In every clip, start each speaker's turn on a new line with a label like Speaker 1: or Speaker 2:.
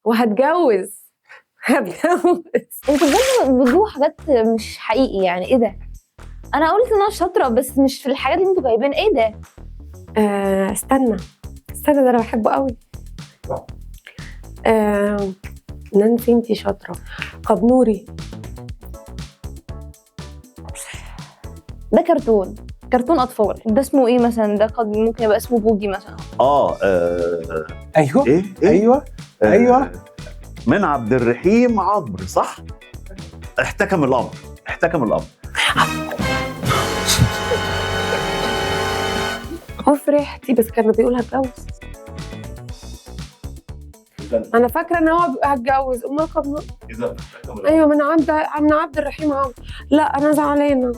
Speaker 1: وهتجوز. هتجوز.
Speaker 2: انتوا بجد بتجيبوا حاجات مش حقيقي، يعني ايه ده؟ انا قلت ان انا شاطره بس مش في الحاجات اللي انتوا جايبين. ايه ده؟
Speaker 1: استنى ده انا بحبه قوي. نانسي انتي شاطره. قبنوري.
Speaker 2: ده كرتون اطفال. ده اسمه ايه مثلا؟ ده قد ممكن يبقى اسمه بوجي مثلا.
Speaker 3: ايوه
Speaker 4: إيه؟
Speaker 3: ايوه
Speaker 4: من عبد الرحيم عمرو، صح؟ احتكم الامر.
Speaker 1: فرحتي بس كانوا بيقول هتجوز. انا فاكره ان هو هتجوز. امال قبنوري. ايوه من عبد الرحيم عمرو. لا انا زعلانه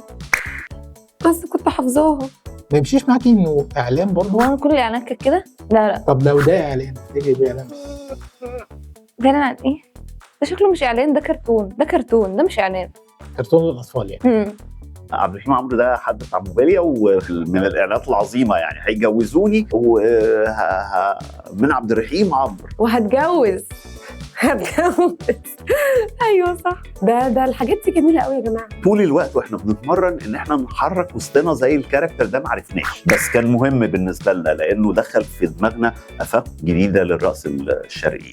Speaker 1: بس كنت حافظاها.
Speaker 3: ما يمشيش معاكي انه اعلان
Speaker 2: هو
Speaker 3: برضه؟
Speaker 2: انا كل الاعلانات كانت كده؟ لا
Speaker 3: طب لو ده اعلان تيجي باعلان؟
Speaker 2: ده اعلان عن ايه؟ ده شكله مش اعلان، ده كرتون، ده مش اعلان.
Speaker 3: كرتون للاطفال يعني.
Speaker 4: عبد الرحيم عمرو ده حد بتاع موبيليا ومن الاعلانات العظيمه، يعني هيجوزوني من عبد الرحيم عمرو.
Speaker 1: وهتجوز. ايوه صح. ده الحاجات دي جميله قوي يا جماعه.
Speaker 4: طول الوقت واحنا بنتمرن ان احنا نحرك وسطنا زي الكاركتر ده، ما عرفناش، بس كان مهم بالنسبه لنا لانه دخل في دماغنا افاق جديده للرقص الشرقي.